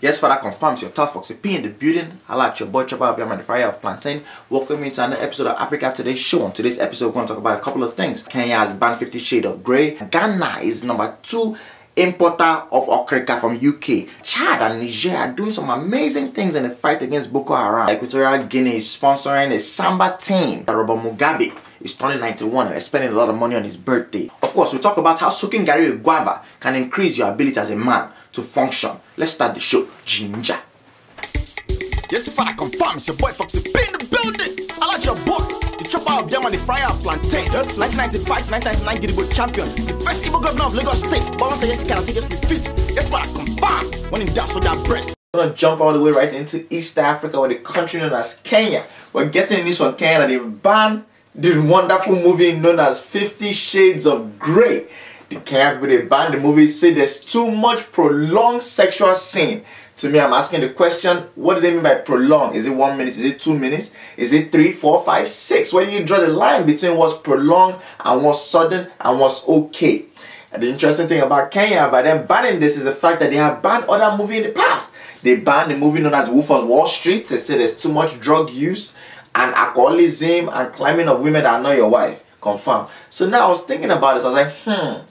Yes, Father confirms your thought Foxy P in the building. I like your boy Chopper of Yam and the Fire of Plantain. Welcome into another episode of Africa Today Show. On today's episode, we're going to talk about a couple of things. Kenya has banned 50 Shades of Grey. Ghana is number 2 importer of okrika from UK. Chad and Niger are doing some amazing things in the fight against Boko Haram. Equatorial Guinea is sponsoring a Samba team. Robert Mugabe is turning 91 and is spending a lot of money on his birthday. Of course, we'll talk about how soaking Gary with guava can increase your ability as a man to function. Let's start the show. Ginger. Yes, if I confirm, it's your boy Foxy P in the building. I like your boy, the Chopper of Yam and the Fire of Plantain. 1995, 1999 Gidigbo champion, the first Igbo governor of Lagos State. But once I yes, can I say just be fit? Yes, but I confirm when in doubt, so that breast. We're gonna jump all the way right into East Africa with a country known as Kenya. We're getting news from Kenya that they've banned the wonderful movie known as 50 Shades of Grey. The Kenya people, they banned the movie, say there's too much prolonged sexual scene. To me, I'm asking the question, what do they mean by prolonged? Is it 1 minute? Is it 2 minutes? Is it 3, 4, 5, 6? Where do you draw the line between what's prolonged and what's sudden and what's okay? And the interesting thing about Kenya by them banning this is the fact that they have banned other movies in the past. They banned the movie known as Wolf of Wall Street. They say there's too much drug use and alcoholism and climbing of women that are not your wife. Confirm. So now I was thinking about this. I was like,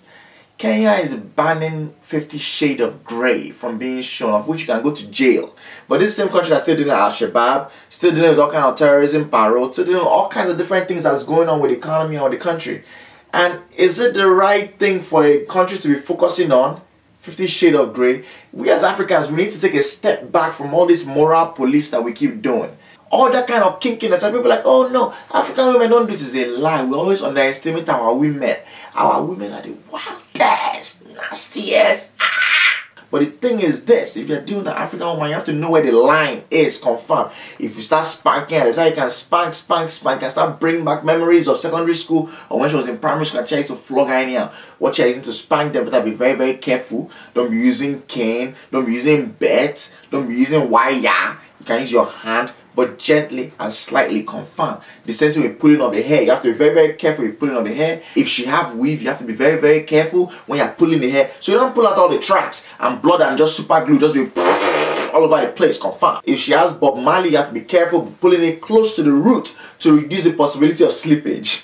Kenya is banning 50 Shades of Grey from being shown, of which you can go to jail. But this same country that's still dealing with Al-Shabaab, still dealing with all kinds of terrorism, parole, still dealing with all kinds of different things that's going on with the economy or the country. And is it the right thing for a country to be focusing on 50 Shades of Grey? We as Africans, we need to take a step back from all this moral police that we keep doing. All that kind of kinkiness, and people are like, oh no, African women don't do this. Is a lie. We always underestimate our women. Our women are the wildest, nastiest. But the thing is this, if you're dealing with an African woman, you have to know where the line is, confirmed. If you start spanking her, that's how you can spank, and start bringing back memories of secondary school or when she was in primary school and she used to flog her anyhow. What you're using to spank them, but be very, very careful. Don't be using cane, don't be using bet, don't be using wire. You can use your hand, but gently and slightly, confirm. The same thing with pulling up the hair. You have to be very, very careful with pulling up the hair. If she have weave, you have to be very, very careful when you're pulling the hair. So you don't pull out all the tracks and blood and just super glue, just be all over the place, confirm. If she has Bob Marley, you have to be careful pulling it close to the root to reduce the possibility of slippage.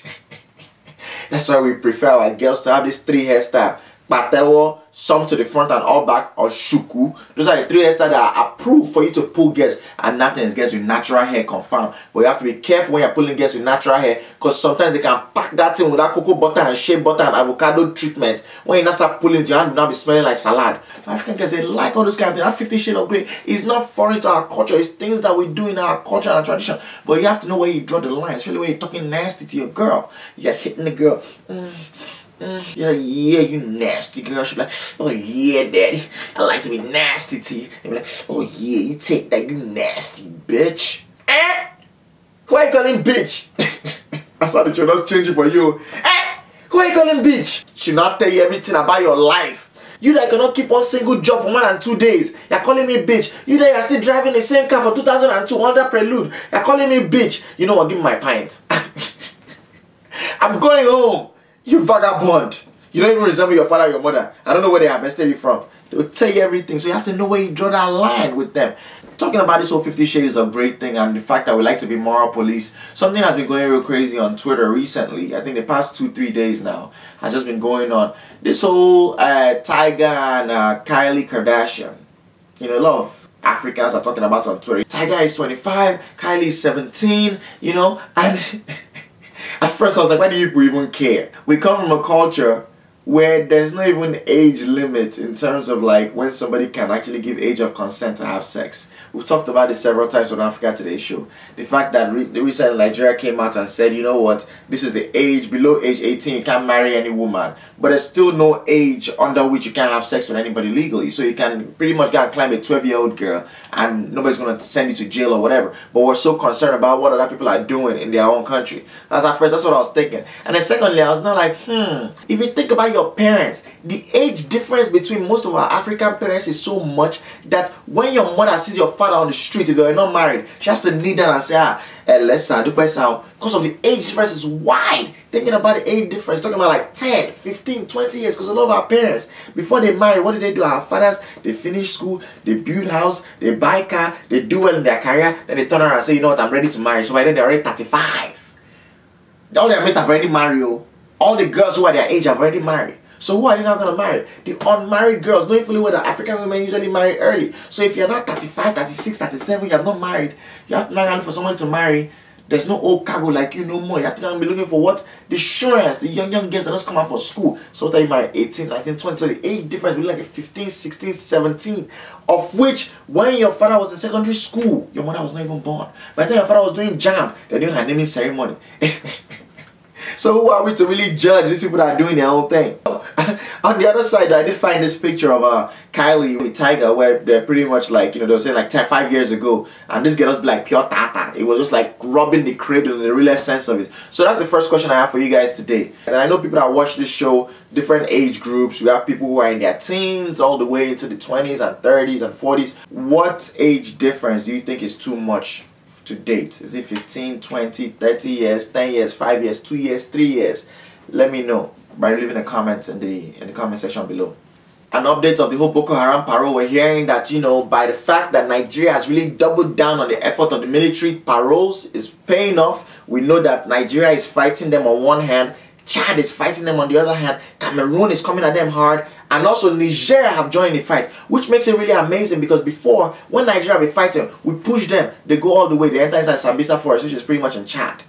That's why we prefer our girls to have this 3 hairstyle. Patewo, some to the front and all back, or shuku. Those are the 3 hairstyles that are approved for you to pull girls, and nothing is girls with natural hair, confirmed. But you have to be careful when you're pulling girls with natural hair, because sometimes they can pack that thing with that cocoa butter and shea butter and avocado treatment. When you now start pulling it, your hand will now be smelling like salad. African girls, they like all those kind of things. That 50 Shades of Grey is not foreign to our culture. It's things that we do in our culture and our tradition. But you have to know where you draw the line, especially when you're talking nasty to your girl. You're hitting the girl. Yeah, you nasty girl. She'll be like, oh yeah, daddy, I like to be nasty to you. And be like, oh yeah, you take that, you nasty bitch. Who are you calling bitch? I saw the just changing for you. Who are you calling bitch? She'll not tell you everything about your life. You that cannot keep one single job for more than 2 days, you're calling me bitch. You that you're still driving the same car for 2002 under prelude, you're calling me bitch. You know what, give me my pint. I'm going home. You vagabond. You don't even resemble your father or your mother. I don't know where they harvested you from. They will tell you everything. So you have to know where you draw that line with them. Talking about this whole 50 Shades of Grey thing and the fact that we like to be moral police. Something has been going real crazy on Twitter recently. I think the past 2-3 days now has just been going on. This whole Tyga and Kylie Kardashian. You know, a lot of Africans are talking about on Twitter. Tyga is 25, Kylie is 17, you know, and at first I was like, why do you even care? We come from a culture where there's not even age limit in terms of like when somebody can actually give age of consent to have sex. We've talked about this several times on Africa Today Show. The fact that the recent Nigeria came out and said, you know what, this is the age, below age 18 you can't marry any woman. But there's still no age under which you can't have sex with anybody legally. So you can pretty much go and climb a 12-year-old girl and nobody's going to send you to jail or whatever. But we're so concerned about what other people are doing in their own country. That's at first, that's what I was thinking. And then secondly, I was not like, if you think about your parents, the age difference between most of our African parents is so much that when your mother sees your father on the street, if they are not married, she has to kneel down and say, let's do better. Because of the age difference is wide. Thinking about the age difference, talking about like 10, 15, 20 years. Because a lot of our parents, before they marry, what do? Our fathers, they finish school, they build house, they buy car, they do well in their career, then they turn around and say, you know what, I'm ready to marry. So by then they're already 35. All their mates have already married. All the girls who are their age have already married. So who are they not going to marry? The unmarried girls, knowing fully well that African women usually marry early. So if you're not 35, 36, 37, you have not married, you have to now look for someone to marry. There's no old cargo like you no more. You have to be looking for what? The insurance, the young girls that just come out for school. So what are you married? 18, 19, 20. So the age difference will be like 15, 16, 17. Of which, when your father was in secondary school, your mother was not even born. By the time your father was doing jam, they're doing her naming ceremony. So who are we to really judge these people that are doing their own thing? On the other side, I did find this picture of Kylie Tyga, where they're pretty much like, you know, they were saying like 5 years ago, and this girl was like pure tata. It was just like rubbing the cradle in the realest sense of it. So that's the first question I have for you guys today. And I know people that watch this show, different age groups. We have people who are in their teens all the way into the 20s and 30s and 40s. What age difference do you think is too much to date? Is it 15, 20, 30 years, 10 years, 5 years, 2 years, 3 years? Let me know by leaving a comment in the comment section below. An update of the whole Boko Haram parole. We're hearing that, you know, by the fact that Nigeria has really doubled down on the effort of the military, paroles is paying off. We know that Nigeria is fighting them on one hand, Chad is fighting them on the other hand, Cameroon is coming at them hard, and also Niger have joined the fight, which makes it really amazing because before, when Nigeria be fighting, we push them, they go all the way, they enter inside Sambisa Forest, which is pretty much in Chad.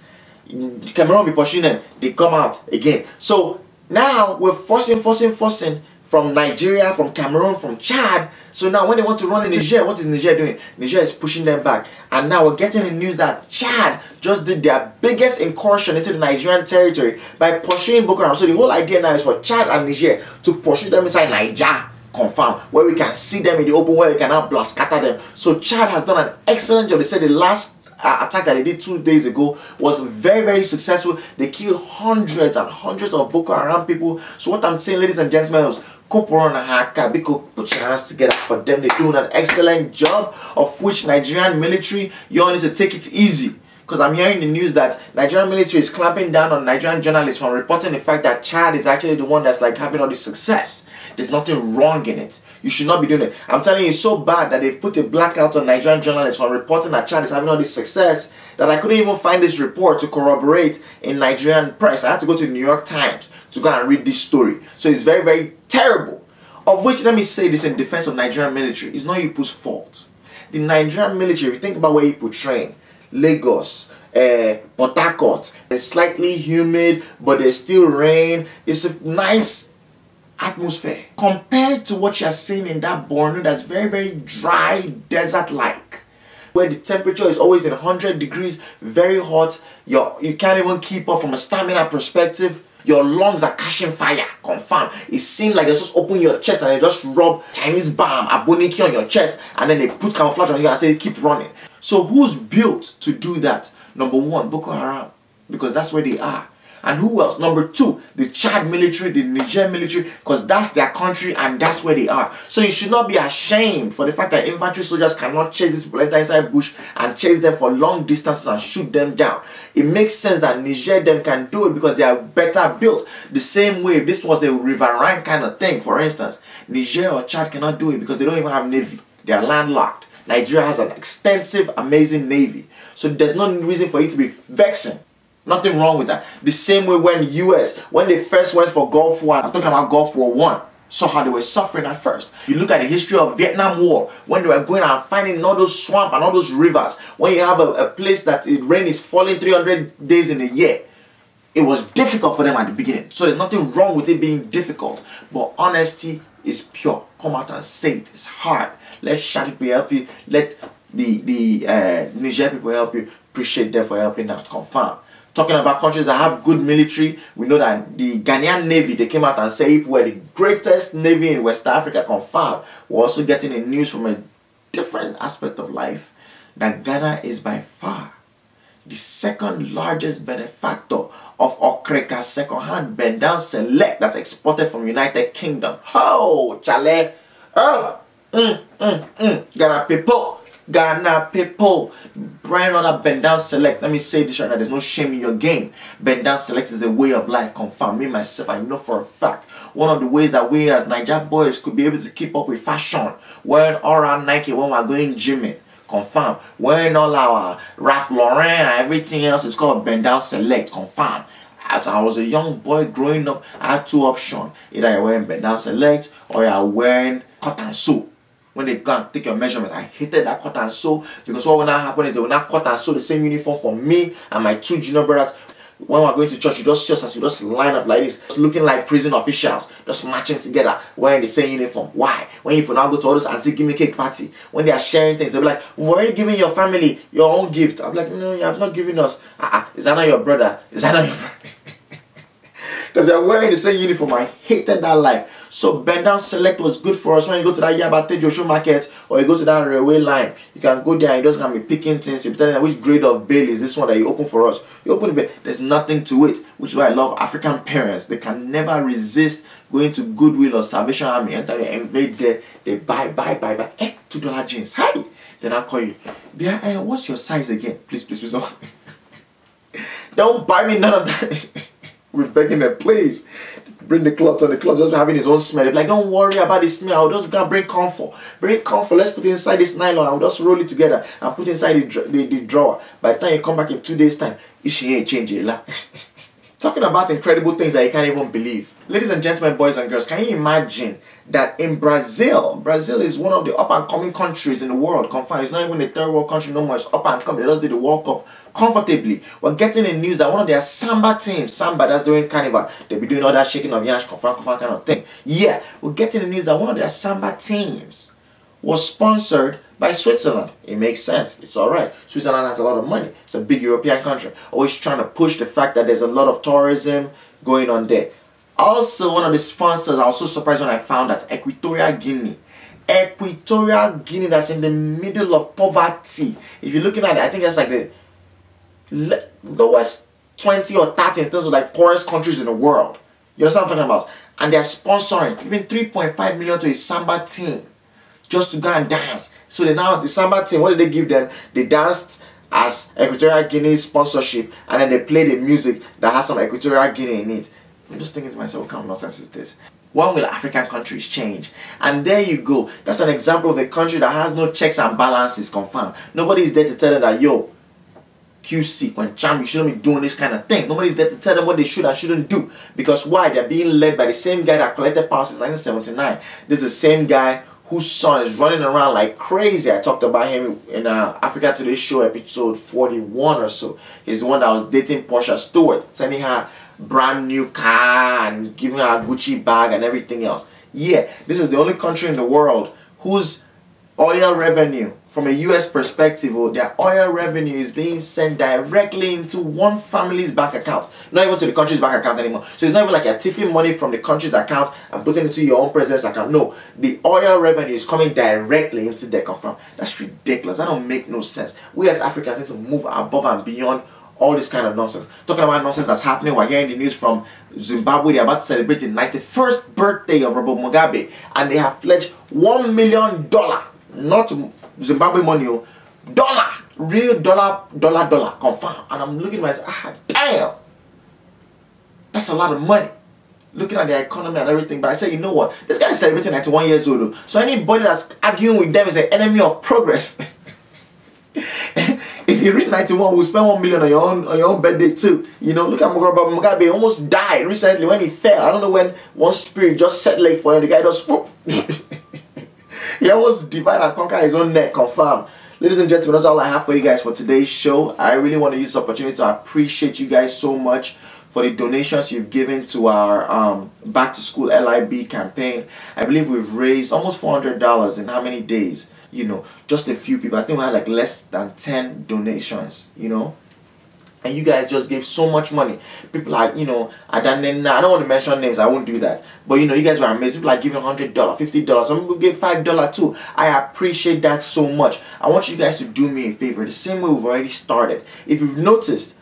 Cameroon be pushing them, they come out again. So now we're forcing from Nigeria, from Cameroon, from Chad. So now when they want to run in Niger, what is Niger doing? Niger is pushing them back. And now we're getting the news that Chad just did their biggest incursion into the Nigerian territory by pursuing Boko Haram. So the whole idea now is for Chad and Niger to pursue them inside Niger, confirm, where we can see them in the open, where we can now blast scatter them. So Chad has done an excellent job. They said the last attack that they did 2 days ago was very, very successful. They killed hundreds and hundreds of Boko Haram people. So what I'm saying, ladies and gentlemen, was put your hands together for them. They're doing an excellent job, of which Nigerian military, you all need to take it easy. Because I'm hearing the news that Nigerian military is clamping down on Nigerian journalists from reporting the fact that Chad is actually the one that's like having all this success. There's nothing wrong in it. You should not be doing it. I'm telling you, it's so bad that they've put a blackout on Nigerian journalists from reporting that Chad is having all this success that I couldn't even find this report to corroborate in Nigerian press. I had to go to the New York Times to go and read this story. So it's very, very terrible. Of which, let me say this in defense of Nigerian military, it's not Ipu's fault. The Nigerian military, if you think about where Ipu trained, Lagos, Port Harcourt, it's slightly humid, but there's still rain. It's a nice atmosphere compared to what you're seeing in that Borno that's very, very dry, desert-like, where the temperature is always in 100 degrees, very hot. You can't even keep up from a stamina perspective. Your lungs are catching fire, confirm. It seems like they just open your chest and they just rub Chinese balm, aboniki on your chest, and then they put camouflage on you and say, keep running. So who's built to do that? Number one, Boko Haram, because that's where they are. And who else? Number two, the Chad military, the Niger military, because that's their country and that's where they are. So you should not be ashamed for the fact that infantry soldiers cannot chase these people inside bush and chase them for long distances and shoot them down. It makes sense that Niger them can do it because they are better built. The same way, if this was a riverine kind of thing, for instance, Niger or Chad cannot do it because they don't even have navy. They are landlocked. Nigeria has an extensive, amazing navy. So there's no reason for it to be vexing. Nothing wrong with that. The same way when US, when they first went for Gulf War, I'm talking about Gulf War I, saw how they were suffering at first. You look at the history of Vietnam War, when they were going and finding all those swamps and all those rivers, when you have a place that the rain is falling 300 days in a year, it was difficult for them at the beginning. So there's nothing wrong with it being difficult. But honesty is pure. Come out and say it. It's hard. Let Chad people help you. Let the Niger people help you. Appreciate them for helping out. Confirm. Talking about countries that have good military, we know that the Ghanaian Navy, they came out and said it were the greatest navy in West Africa, confirmed. We're also getting the news from a different aspect of life that Ghana is by far the second largest benefactor of Okreka second-hand bend down select that's exported from United Kingdom. Oh, chale. Oh, Ghana people, buying another bend down select. Let me say this right now, there's no shame in your game. Bend down select is a way of life, confirm. Me, myself, I know for a fact. One of the ways that we as Niger boys could be able to keep up with fashion, wearing all our Nike when we're going gymming, confirm. Wearing all our Ralph Lauren and everything else is called bend down select, confirm. As I was a young boy growing up, I had two options. Either you're wearing bend down select or you're wearing cut and sew. When they go and take your measurement, I hated that cut and sew, because what will not happen is they will not cut and sew the same uniform for me and my two junior brothers. When we're going to church, you just see us, you just line up like this, looking like prison officials, just marching together, wearing the same uniform. Why? When you now go to all this anti-gimme cake party, when they are sharing things, they'll be like, we've already given your family your own gift. I'm like, no, you have not given us. Is that not your brother? Is that not your brother? Because they're wearing the same uniform. I hated that life. So bend down select was good for us. When you go to that Yabate Joshua market or you go to that railway line, you can go there and you just can be picking things. You're telling them which grade of bail is this one that you open for us. You open the bail, there's nothing to it, which is why I love African parents. They can never resist going to Goodwill or Salvation Army, enter there, invade there, they buy. $2 jeans. Hi! Then I'll call you. What's your size again? Please, don't. Don't buy me none of that. We're begging them, please bring the cloth on. The cloth just having his own smell. They're like, don't worry about the smell. I'll just go and bring comfort. Bring comfort. Let's put it inside this nylon. I'll just roll it together and put it inside the drawer. By the time you come back in 2 days' time, she ain't changing. Talking about incredible things that you can't even believe. Ladies and gentlemen, boys and girls, can you imagine that in Brazil is one of the up-and-coming countries in the world. Confirmed. It's not even a third world country no more. It's up-and-coming. They just did the World Cup comfortably. We're getting in news that one of their samba teams, samba that's doing carnival, they'll be doing all that shaking of yansh, confirm kind of thing. Yeah, we're getting the news that one of their samba teams was sponsored by Switzerland. It makes sense. It's alright. Switzerland has a lot of money. It's a big European country. Always trying to push the fact that there's a lot of tourism going on there. Also, one of the sponsors, I was so surprised when I found that Equatorial Guinea. Equatorial Guinea, that's in the middle of poverty. If you're looking at it, I think that's like the lowest 20 or 30 in terms of like poorest countries in the world. You understand what I'm talking about? And they're sponsoring, giving 3.5 million to a samba team just to go and dance. So the samba team, what did they give them? They danced as Equatorial Guinea's sponsorship, and then they played the music that has some Equatorial Guinea in it. I'm just thinking to myself, what kind of nonsense is this? When will African countries change? And there you go. That's an example of a country that has no checks and balances, confirmed. Nobody is there to tell them that, yo, QC, when champ, you shouldn't be doing this kind of thing. Nobody's there to tell them what they should and shouldn't do. Because why? They're being led by the same guy that collected power since 1979. This is the same guy whose son is running around like crazy. I talked about him in Africa Today Show episode 41 or so. He's the one that was dating Portia Stewart, sending her brand new car and giving her a Gucci bag and everything else. Yeah, this is the only country in the world whose oil revenue, from a US perspective, their oil revenue is being sent directly into one family's bank account, not even to the country's bank account anymore. So it's not even like you're tipping money from the country's account and putting it into your own president's account. No, the oil revenue is coming directly into their confirm. That's ridiculous. That don't make no sense. We as Africans need to move above and beyond all this kind of nonsense. Talking about nonsense that's happening, we're hearing the news from Zimbabwe. They're about to celebrate the 91st birthday of Robert Mugabe, and they have pledged $1 million, not Zimbabwe money, dollar, real dollar, confirm. And I'm looking at myself, damn, that's a lot of money. Looking at their economy and everything, but I said, you know what? This guy is celebrating 91 years old. So anybody that's arguing with them is an enemy of progress. If you reach 91, we'll spend 1 million on your own birthday too. You know, look at Mugabe almost died recently when he fell. I don't know when one spirit just set leg for him. The guy just whoop. He almost divide and conquer his own neck, confirmed. Ladies and gentlemen, that's all I have for you guys for today's show. I really want to use this opportunity to appreciate you guys so much for the donations you've given to our Back to School LIB campaign. I believe we've raised almost $400 in how many days? You know, just a few people. I think we had like less than 10 donations, you know. And you guys just gave so much money. People like, you know, I don't want to mention names, I won't do that. But you know, you guys were amazing. People like giving $100, $50. Some people gave $5 too. I appreciate that so much. I want you guys to do me a favor, the same way we've already started. If you've noticed,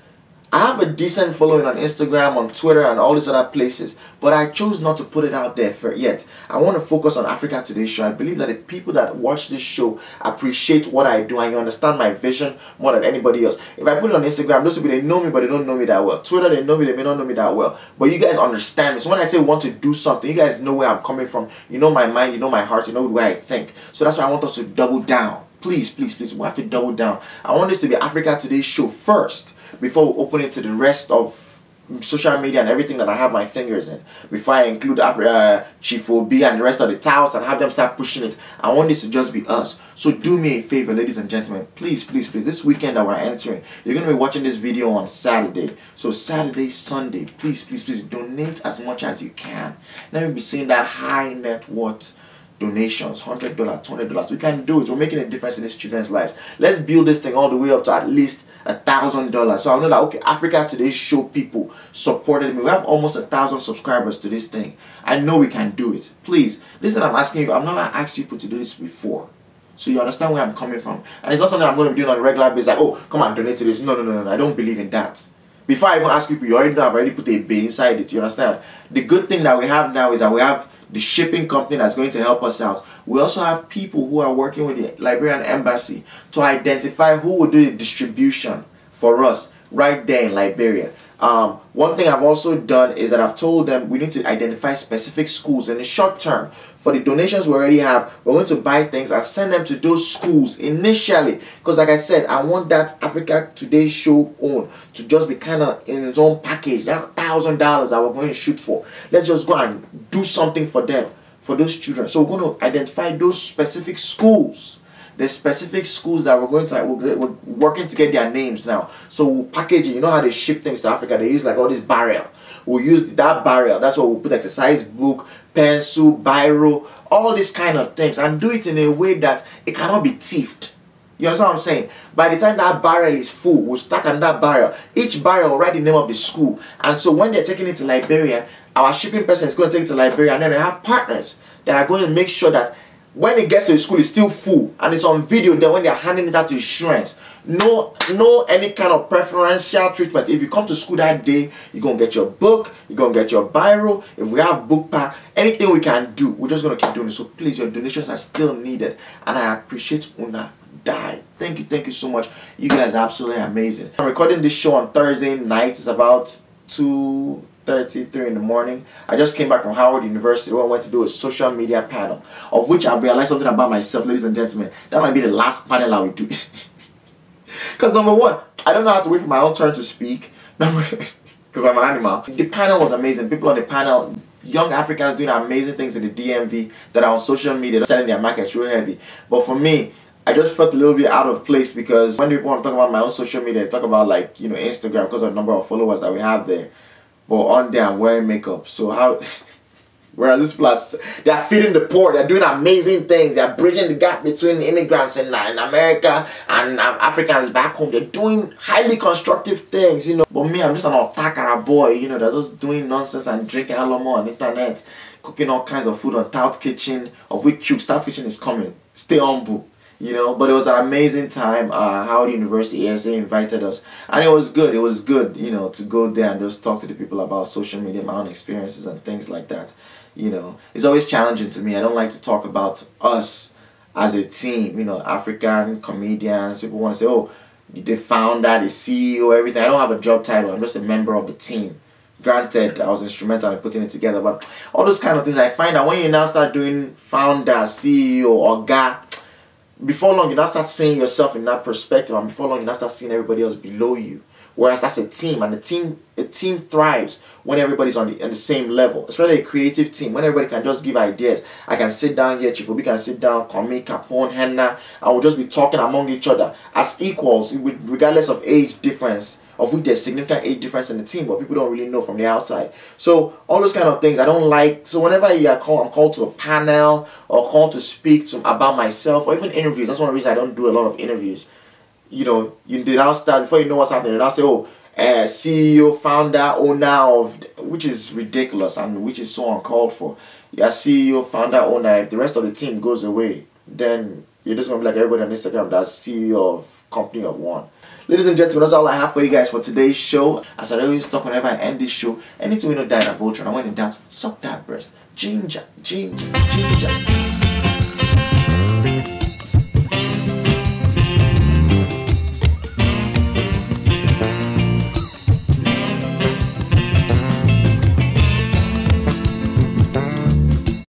I have a decent following on Instagram, on Twitter, and all these other places, but I chose not to put it out there yet. I want to focus on Africa Today Show. I believe that the people that watch this show appreciate what I do, and you understand my vision more than anybody else. If I put it on Instagram, those people, they know me, but they don't know me that well. Twitter, they know me, they may not know me that well. But you guys understand me. So when I say we want to do something, you guys know where I'm coming from. You know my mind, you know my heart, you know the way I think. So that's why I want us to double down. Please, please, please, we have to double down. I want this to be Africa Today Show first, before we open it to the rest of social media and everything that I have my fingers in. Before I include Chief Obi and the rest of the touts and have them start pushing it. I want this to just be us. So do me a favor, ladies and gentlemen. Please, please, please. This weekend that we're entering, you're going to be watching this video on Saturday. So Saturday, Sunday, please, please, please donate as much as you can. Let me be seeing that high net worth donations, $100, $200. We can do it. We're making a difference in these children's lives. Let's build this thing all the way up to at least $1,000. So I know that, okay, Africa Today Show people supported me. We have almost 1,000 subscribers to this thing. I know we can do it. Please, listen, I'm asking you. I've never asked you people to do this before. So you understand where I'm coming from. And it's not something I'm going to be doing on a regular basis. Like, oh, come on, donate to this. No, no, no, no. I don't believe in that. Before I even ask people, you already know I've already put a bay inside it. You understand? The good thing that we have now is that we have the shipping company that's going to help us out. We also have people who are working with the Liberian embassy to identify who will do the distribution for us right there in Liberia. One thing I've also done is that I've told them we need to identify specific schools in the short term. For the donations we already have, we're going to buy things and send them to those schools initially. Because like I said, I want that Africa Today Show on to just be kind of in its own package. That $1,000 that we're going to shoot for. Let's just go and do something for them, for those children. So we're going to identify those specific schools. The specific schools that we're working to get their names now. So we'll package it. You know how they ship things to Africa? They use like all this barrel. We'll use that barrel. That's what we'll put exercise book, pencil, biro, all these kind of things. And do it in a way that it cannot be thieved. You understand what I'm saying? By the time that barrel is full, we'll stack on that barrel. Each barrel will write the name of the school. And so when they're taking it to Liberia, our shipping person is going to take it to Liberia. And then we have partners that are going to make sure that when it gets to the school, it's still full, and it's on video. Then when they're handing it out to insurance, no any kind of preferential treatment. If you come to school that day, you're gonna get your book, you're gonna get your biro. If we have book pack, anything we can do, we're just gonna keep doing it. So please, your donations are still needed, and I appreciate Una Die. Thank you so much. You guys are absolutely amazing. I'm recording this show on Thursday night. It's about 2:33 in the morning. I just came back from Howard University where I went to do a social media panel, of which I've realized something about myself, ladies and gentlemen. That might be the last panel I will do. Because number one, I don't know how to wait for my own turn to speak. Because I'm an animal. The panel was amazing. People on the panel, young Africans doing amazing things in the DMV that are on social media, selling their markets real heavy. But for me, I just felt a little bit out of place, because when people want to talk about my own social media, they talk about, like, you know, Instagram, because of the number of followers that we have there. But on there, I'm wearing makeup. So how... Whereas this plus, they are feeding the poor. They're doing amazing things. They're bridging the gap between immigrants in America and Africans back home. They're doing highly constructive things, you know. But me, I'm just an otakara boy, you know. They're just doing nonsense and drinking alomo on the internet, cooking all kinds of food on Tout Kitchen, of which Tout Kitchen is coming. Stay humble. You know, but it was an amazing time. Howard University ASA invited us, and it was good. It was good, you know, to go there and just talk to the people about social media, my own experiences and things like that. You know, it's always challenging to me. I don't like to talk about us as a team. You know, African comedians. People want to say, "Oh, the founder, the CEO, everything." I don't have a job title. I'm just a member of the team. Granted, I was instrumental in putting it together, but all those kind of things, I find that when you now start doing founder, CEO, or guy, before long, you now start seeing yourself in that perspective, and before long, you now start seeing everybody else below you. Whereas that's a team, and a team thrives when everybody's on the same level, especially a creative team, when everybody can just give ideas. I can sit down here, Chief Obi can sit down, Kwame, Capone, Henna, and we'll just be talking among each other as equals, regardless of age difference, of which there's significant age difference in the team, but people don't really know from the outside. So all those kind of things I don't like. So whenever I'm called to a panel or called to speak about myself, or even interviews, that's one reason I don't do a lot of interviews. You know, they now start, before you know what's happening, they now say, "Oh, CEO, founder, owner of, which is ridiculous and which is so uncalled for. You're CEO, founder, owner. If the rest of the team goes away, then you're just gonna be like everybody on Instagram that's CEO of company of one. Ladies and gentlemen, that's all I have for you guys for today's show. As I always talk whenever I end this show, anything we know die in a vulture, and when in doubt, suck that breast. Ginger, ginger, ginger.